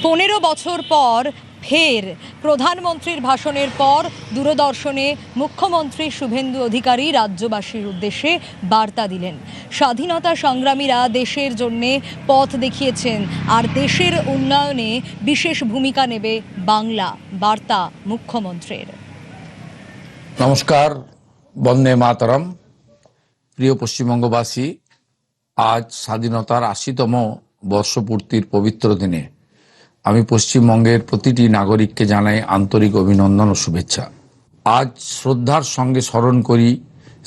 15 বছর পর ফের প্রধানমন্ত্রীর ভাষণের পর দূরদর্শনে মুখ্যমন্ত্রী শুভেন্দু অধিকারী রাজ্যবাসীর উদ্দেশ্যে বার্তা দিলেন। স্বাধীনতা সংগ্রামীরা দেশের জন্য পথ দেখিয়েছেন, আর দেশের উন্নয়নে বিশেষ ভূমিকা নেবে বাংলা। বার্তা মুখ্যমন্ত্রীর। নমস্কার, বন্দে মাতরম। প্রিয় পশ্চিমবঙ্গবাসী, আজ স্বাধীনতার ৮০তম বর্ষপূর্তির পবিত্র দিনে আমি পশ্চিমবঙ্গের প্রতিটি নাগরিককে জানাই আন্তরিক অভিনন্দন ও শুভেচ্ছা। আজ শ্রদ্ধার সঙ্গে স্মরণ করি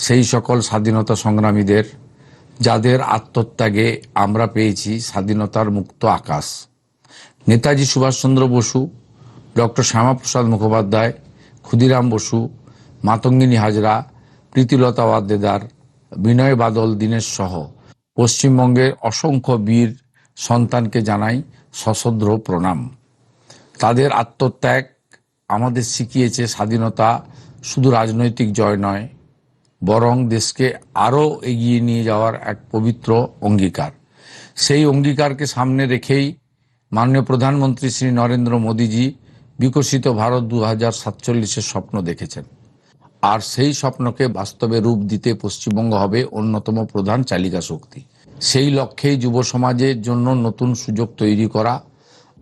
সেই সকল স্বাধীনতা সংগ্রামীদের যাদের আত্মত্যাগে আমরা পেয়েছি স্বাধীনতার মুক্ত আকাশ। নেতাজি সুভাষচন্দ্র বসু, ডক্টর শ্যামাপ্রসাদ মুখোপাধ্যায়, ক্ষুদিরাম বসু, মাতঙ্গিনী হাজরা, প্রীতিলতা ওয়াদ্দেদার, বিনয় বাদল দীনেশ সহ পশ্চিমবঙ্গের অসংখ্য বীর সন্তানকে জানাই সশ্রদ্ধ প্রণাম। তাদের আত্মত্যাগ আমাদের শিখিয়েছে স্বাধীনতা শুধু রাজনৈতিক জয় নয়, বরং দেশকে আরও এগিয়ে নিয়ে যাওয়ার এক পবিত্র অঙ্গীকার। সেই অঙ্গীকারকে সামনে রেখেই মাননীয় প্রধানমন্ত্রী শ্রী নরেন্দ্র মোদীজি বিকশিত ভারত 2047-এর স্বপ্ন দেখেছেন, আর সেই স্বপ্নকে বাস্তবে রূপ দিতে পশ্চিমবঙ্গ হবে অন্যতম প্রধান চালিকা শক্তি। সেই লক্ষ্যেই যুব সমাজের জন্য নতুন সুযোগ তৈরি করা,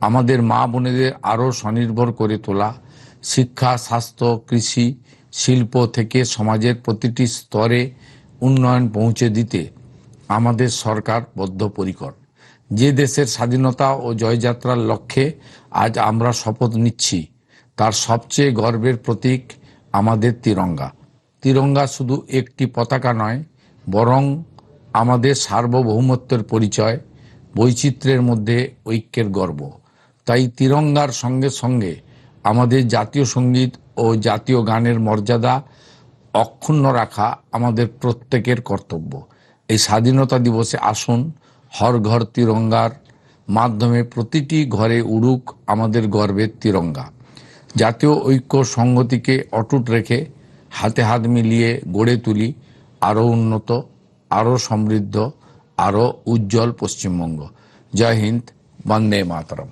আমাদের মা বোনেদের আরও স্বনির্ভর করে তোলা, শিক্ষা, স্বাস্থ্য, কৃষি, শিল্প থেকে সমাজের প্রতিটি স্তরে উন্নয়ন পৌঁছে দিতে আমাদের সরকার বদ্ধপরিকর। যে দেশের স্বাধীনতা ও জয়যাত্রার লক্ষ্যে আজ আমরা শপথ নিচ্ছি, তার সবচেয়ে গর্বের প্রতীক আমাদের তিরঙ্গা। তিরঙ্গা শুধু একটি পতাকা নয়, বরং আমাদের সার্বভৌমত্বের পরিচয়, বৈচিত্র্যের মধ্যে ঐক্যের গর্ব। তাই তিরঙ্গার সঙ্গে সঙ্গে আমাদের জাতীয় সঙ্গীত ও জাতীয় গানের মর্যাদা অক্ষুণ্ণ রাখা আমাদের প্রত্যেকের কর্তব্য। এই স্বাধীনতা দিবসে আসুন, হর ঘর তিরঙ্গার মাধ্যমে প্রতিটি ঘরে উড়ুক আমাদের গর্বের তিরঙ্গা। জাতীয় ঐক্য সংহতিকে অটুট রেখে হাতে হাত মিলিয়ে গড়ে তুলি আরও উন্নত, আরও সমৃদ্ধ, আরও উজ্জ্বল পশ্চিমবঙ্গ। জয় হিন্দ, বন্দে মাতরম।